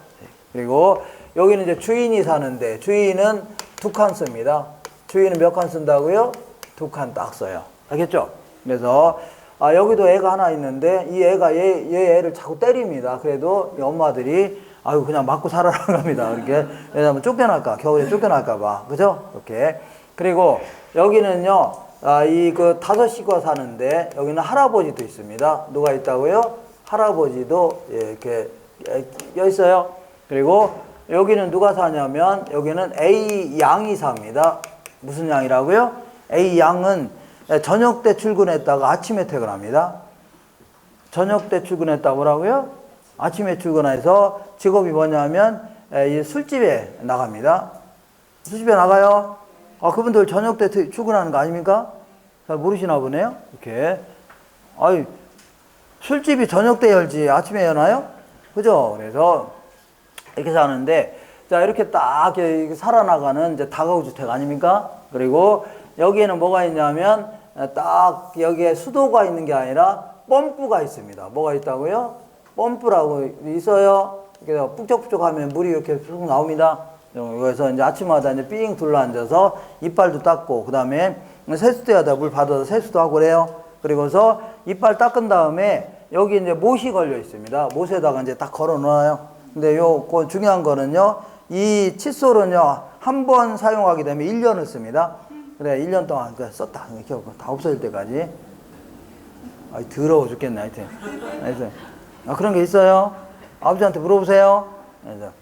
그리고 여기는 이제 주인이 사는데 주인은 2칸 씁니다. 주인은 몇 칸 쓴다고요? 2칸 딱 써요. 알겠죠? 그래서 여기도 애가 하나 있는데 이 애가 얘 애를 자꾸 때립니다. 그래도 이 엄마들이 아유 그냥 맞고 살아라고 합니다. 이렇게 왜냐면 쫓겨날까 겨울에 쫓겨날까봐 그죠? 이렇게 그리고 여기는요 이 그 5식구가 사는데 여기는 할아버지도 있습니다. 누가 있다고요? 할아버지도 이렇게 있어요. 그리고 여기는 누가 사냐면 여기는 A 양이 삽니다. 무슨 양이라고요? A 양은 저녁 때 출근했다가 아침에 퇴근합니다. 저녁 때 출근했다고 뭐라고요? 아침에 출근해서 직업이 뭐냐면 이 술집에 나갑니다. 술집에 나가요. 그분들 저녁 때 출근하는 거 아닙니까? 잘 모르시나 보네요. 이렇게. 아이, 술집이 저녁 때 열지 아침에 여나요? 그죠? 그래서 이렇게 사는데 자 이렇게 딱 이렇게 살아나가는 이제 다가구 주택 아닙니까? 그리고 여기에는 뭐가 있냐면 딱 여기에 수도가 있는 게 아니라 펌프가 있습니다. 뭐가 있다고요? 펌프라고 있어요. 그래서 북적북적 하면 물이 이렇게 쑥 나옵니다. 그래서 이제 아침마다 이제 삥 둘러앉아서 이빨도 닦고, 그 다음에 세수도 하다 물 받아서 세수도 하고 그래요. 그리고서 이빨 닦은 다음에 여기 이제 못이 걸려 있습니다. 못에다가 이제 딱 걸어 놓아요. 근데 그 중요한 거는요, 이 칫솔은요, 한 번 사용하게 되면 1년을 씁니다. 그래, 1년 동안 썼다. 이렇게 다 없어질 때까지. 더러워 죽겠네, 하여튼. 그런 게 있어요? 아버지한테 물어보세요.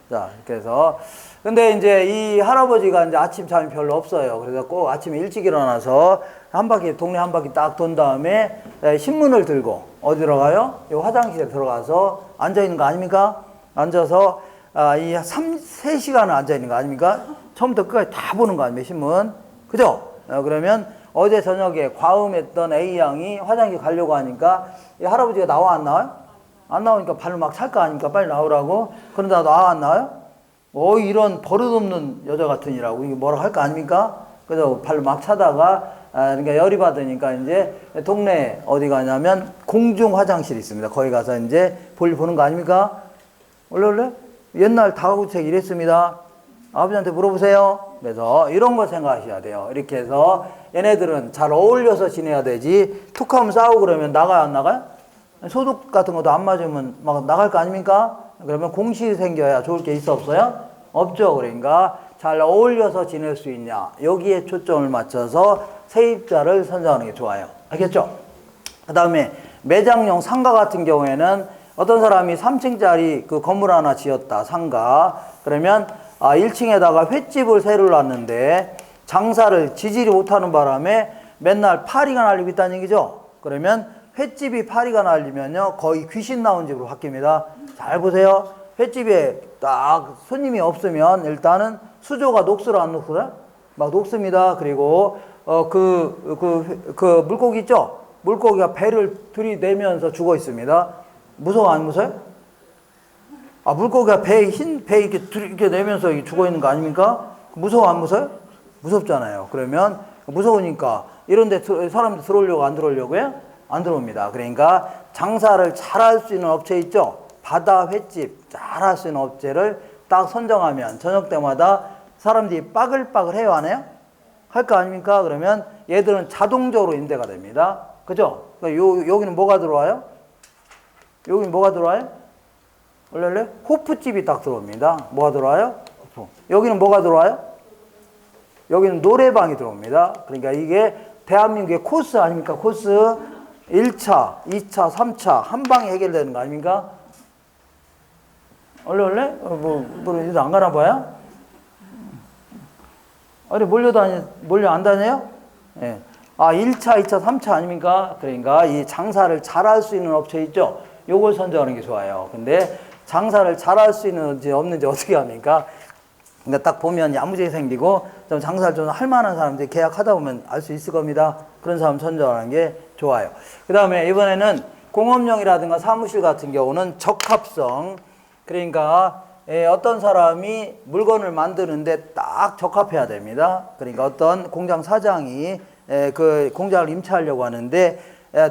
자, 이렇게 해서. 근데 이제 이 할아버지가 이제 아침 잠이 별로 없어요. 그래서 꼭 아침에 일찍 일어나서 한 바퀴, 동네 한 바퀴 딱 돈 다음에 신문을 들고 어디로 가요? 이 화장실에 들어가서 앉아있는 거 아닙니까? 앉아서 이 3시간을 앉아있는 거 아닙니까? 처음부터 끝까지 다 보는 거 아닙니까? 신문. 그죠? 그러면 어제 저녁에 과음했던 A양이 화장실 가려고 하니까 이 할아버지가 나와 안 나와요? 안 나오니까 발로 막 찰 거 아닙니까? 빨리 나오라고. 그런데 나와 안 나와요? 이런 버릇없는 여자 같으니라고 이게 뭐라고 할 거 아닙니까? 그래서 발로 막 차다가 그러니까 열이 받으니까 이제 동네 어디 가냐면 공중 화장실이 있습니다. 거기 가서 이제 볼일 보는 거 아닙니까? 원래 옛날 다가구책 이랬습니다. 아버지한테 물어보세요. 그래서 이런 거 생각하셔야 돼요. 이렇게 해서 얘네들은 잘 어울려서 지내야 되지 툭하면 싸우고 그러면 나가요 안 나가요? 소독 같은 것도 안 맞으면 막 나갈 거 아닙니까? 그러면 공실이 생겨야 좋을 게 있어 없어요? 없죠. 그러니까 잘 어울려서 지낼 수 있냐 여기에 초점을 맞춰서 세입자를 선정하는 게 좋아요. 알겠죠? 그 다음에 매장용 상가 같은 경우에는 어떤 사람이 3층짜리 그 건물 하나 지었다 상가. 그러면 1층에다가 횟집을 새로 놨는데 장사를 지지를 못하는 바람에 맨날 파리가 날리고 있다는 얘기죠. 그러면 횟집이 파리가 날리면요 거의 귀신 나온 집으로 바뀝니다. 잘 보세요. 횟집에 딱 손님이 없으면 일단은 수조가 녹슬어 안 녹슬어요? 막 녹습니다. 그리고 그 물고기 있죠? 물고기가 배를 들이내면서 죽어 있습니다. 무서워 안 무서워요? 물고기가 흰 배 이렇게 내면서 죽어 있는 거 아닙니까? 무서워 안 무서워요? 무섭잖아요. 그러면 무서우니까 이런 데 사람들 들어오려고 안 들어오려고요? 안 들어옵니다. 그러니까 장사를 잘할 수 있는 업체 있죠? 바다 횟집 잘할 수 있는 업체를 딱 선정하면 저녁 때마다 사람들이 빠글빠글 해요 안 해요? 할 거 아닙니까? 그러면 얘들은 자동적으로 임대가 됩니다. 그죠? 여기는 뭐가 들어와요? 여기는 뭐가 들어와요? 원래 호프집이 딱 들어옵니다. 뭐가 들어와요? 호프. 여기는 뭐가 들어와요? 여기는 노래방이 들어옵니다. 그러니까 이게 대한민국의 코스 아닙니까? 코스 1차, 2차, 3차 한 방에 해결되는 거 아닙니까? 원래? 이제 안 가나 봐요? 몰려 안 다녀요? 예. 1차, 2차, 3차 아닙니까? 그러니까 이 장사를 잘할 수 있는 업체 있죠? 요걸 선정하는 게 좋아요. 근데 장사를 잘할 수 있는지 없는지 어떻게 합니까? 그러니까 딱 보면 야무지게 생기고 좀 장사를 좀 할 만한 사람들이 계약하다 보면 알 수 있을 겁니다. 그런 사람 선정하는 게 좋아요. 그 다음에 이번에는 공업용이라든가 사무실 같은 경우는 적합성. 그러니까 어떤 사람이 물건을 만드는데 딱 적합해야 됩니다. 그러니까 어떤 공장 사장이 그 공장을 임차하려고 하는데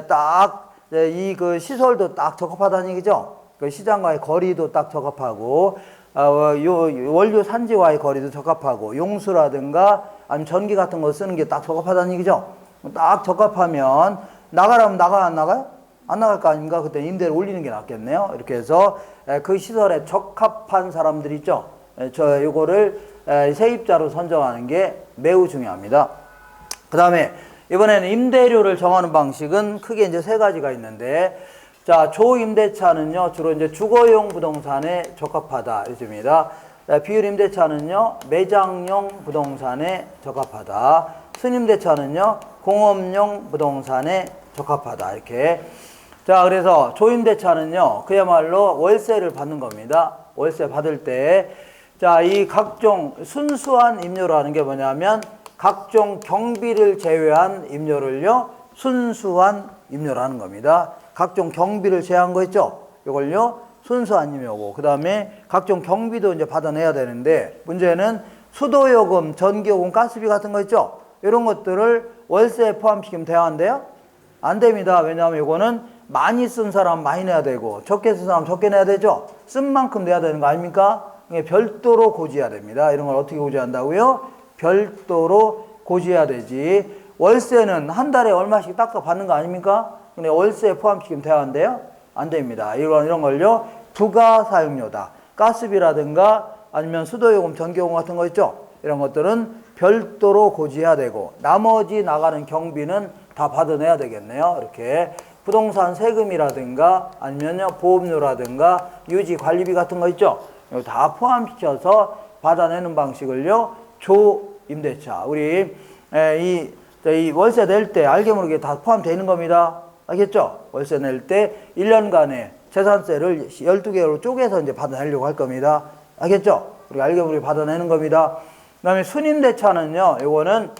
딱 이 그 시설도 딱 적합하다는 얘기죠. 그 시장과의 거리도 딱 적합하고 원료 산지와의 거리도 적합하고 용수라든가 아니면 전기 같은 거 쓰는 게 딱 적합하다는 얘기죠. 딱 적합하면 나가라면 나가요, 안 나가요? 안 나갈 거 아닙니까? 그때 임대를 올리는 게 낫겠네요. 이렇게 해서 그 시설에 적합한 사람들 있죠. 요거를 세입자로 선정하는 게 매우 중요합니다. 그 다음에 이번에는 임대료를 정하는 방식은 크게 이제 세 가지가 있는데, 자, 조임대차는요, 주로 이제 주거용 부동산에 적합하다. 이렇습니다. 비율 임대차는요, 매장용 부동산에 적합하다. 순임대차는요, 공업용 부동산에 적합하다. 이렇게. 자, 그래서 조임대차는요, 그야말로 월세를 받는 겁니다. 월세 받을 때, 자, 이 각종 순수한 임료라는 게 뭐냐면, 각종 경비를 제외한 임료를요, 순수한 임료라는 겁니다. 각종 경비를 제외한 거 있죠? 이걸요, 순수한 임료고, 그 다음에 각종 경비도 이제 받아내야 되는데, 문제는 수도요금, 전기요금, 가스비 같은 거 있죠? 이런 것들을 월세에 포함시키면 돼야 한대요? 안 됩니다. 왜냐하면 이거는 많이 쓴 사람 많이 내야 되고, 적게 쓴 사람 적게 내야 되죠? 쓴 만큼 내야 되는 거 아닙니까? 별도로 고지해야 됩니다. 이런 걸 어떻게 고지한다고요? 별도로 고지해야 되지. 월세는 한 달에 얼마씩 딱 받는 거 아닙니까? 근데 월세에 포함시키면 돼야 한대요? 안 됩니다. 이런 걸요, 부가 사용료다. 가스비라든가 아니면 수도요금, 전기요금 같은 거 있죠? 이런 것들은 별도로 고지해야 되고, 나머지 나가는 경비는 다 받아내야 되겠네요. 이렇게 부동산 세금이라든가 아니면요, 보험료라든가 유지 관리비 같은 거 있죠? 이거 다 포함시켜서 받아내는 방식을요, 조임대차. 우리 이 월세 낼 때 알게 모르게 다 포함되어 있는 겁니다. 알겠죠? 월세 낼 때 1년간의 재산세를 12개월로 쪼개서 이제 받아내려고 할 겁니다. 알겠죠? 우리 알게 모르게 받아내는 겁니다. 그 다음에 순임대차는요, 요거는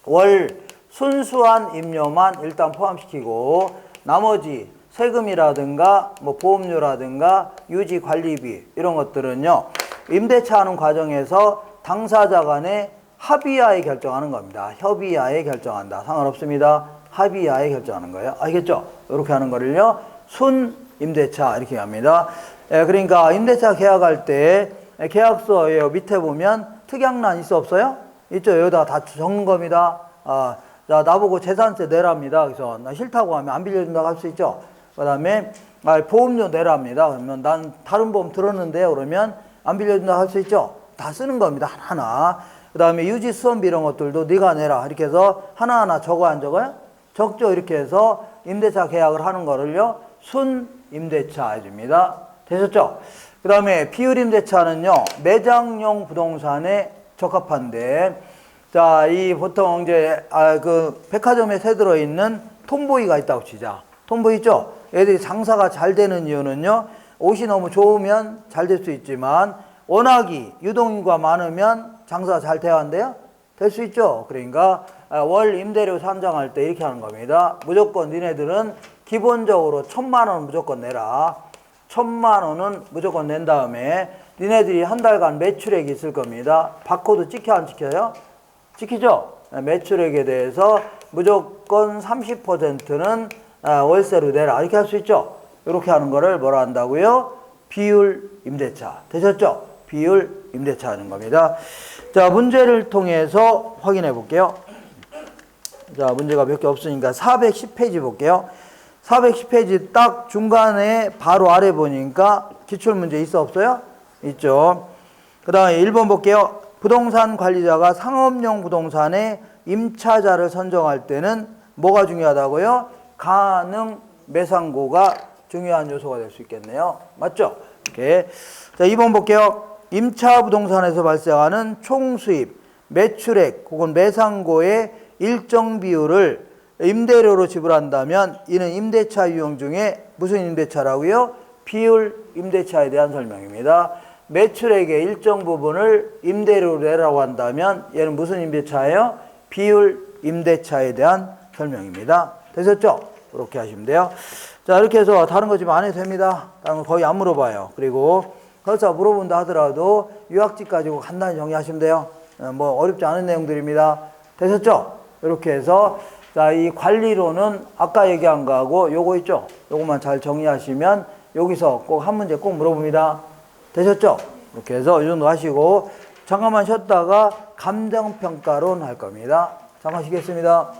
월 순수한 임료만 일단 포함시키고, 나머지 세금이라든가 뭐 보험료라든가 유지 관리비 이런 것들은요, 임대차 하는 과정에서 당사자 간의 합의하에 결정하는 겁니다. 협의하에 결정한다. 상관없습니다. 합의하에 결정하는 거예요. 알겠죠? 이렇게 하는 거를요, 순임대차 이렇게 합니다. 그러니까 임대차 계약할 때 계약서 밑에 보면 특약란 있어 없어요? 있죠? 여기다가 다 적는 겁니다. 자, 나보고 재산세 내랍니다. 그래서 나 싫다고 하면 안 빌려준다고 할 수 있죠? 그 다음에 보험료 내랍니다. 그러면 난 다른 보험 들었는데요. 그러면 안 빌려준다고 할 수 있죠? 다 쓰는 겁니다. 하나하나. 그 다음에 유지 수원비 이런 것들도 네가 내라. 이렇게 해서 하나하나 적어요, 안 적어요? 적죠. 이렇게 해서 임대차 계약을 하는 거를요, 순임대차 해줍니다. 되셨죠? 그 다음에 비율임대차는요, 매장용 부동산에 적합한데, 자, 이 보통 이제 그 백화점에 새 들어있는 톰보이가 있다고 치자. 톰보이 있죠? 애들이 장사가 잘 되는 이유는요, 옷이 너무 좋으면 잘 될 수 있지만 워낙이 유동인구가 많으면 장사가 잘 돼야 한대요? 될 수 있죠. 그러니까 월 임대료 산정할 때 이렇게 하는 겁니다. 무조건 니네들은 기본적으로 1,000만 원 무조건 내라. 1,000만 원은 무조건 낸 다음에 니네들이 한 달간 매출액이 있을 겁니다. 바코드 찍혀 안 찍혀요? 찍히죠? 매출액에 대해서 무조건 30%는 월세로 내라. 이렇게 할 수 있죠? 이렇게 하는 거를 뭐라 한다고요? 비율 임대차. 되셨죠? 비율 임대차 하는 겁니다. 자, 문제를 통해서 확인해 볼게요. 자, 문제가 몇 개 없으니까 410페이지 볼게요. 410페이지 딱 중간에 바로 아래 보니까 기출문제 있어 없어요? 있죠. 그 다음에 1번 볼게요. 부동산 관리자가 상업용 부동산의 임차자를 선정할 때는 뭐가 중요하다고요? 가능 매상고가 중요한 요소가 될 수 있겠네요. 맞죠? 이렇게. 자, 2번 볼게요. 임차 부동산에서 발생하는 총수입, 매출액 혹은 매상고의 일정 비율을 임대료로 지불한다면 이는 임대차 유형 중에 무슨 임대차라고요? 비율 임대차에 대한 설명입니다. 매출액의 일정 부분을 임대료로 내라고 한다면 얘는 무슨 임대차예요? 비율 임대차에 대한 설명입니다. 되셨죠? 그렇게 하시면 돼요. 자, 이렇게 해서 다른 거 지금 안 해도 됩니다. 다른 거 거의 안 물어봐요. 그리고 설사 물어본다 하더라도 유학지 가지고 간단히 정리하시면 돼요. 뭐 어렵지 않은 내용들입니다. 되셨죠? 이렇게 해서 자, 이 관리로는 아까 얘기한 거하고 요거 있죠? 요거만 잘 정리하시면 여기서 꼭 한 문제 꼭 물어봅니다. 되셨죠? 이렇게 해서 이 정도 하시고 잠깐만 쉬었다가 감정평가론 할 겁니다. 잠깐 쉬겠습니다.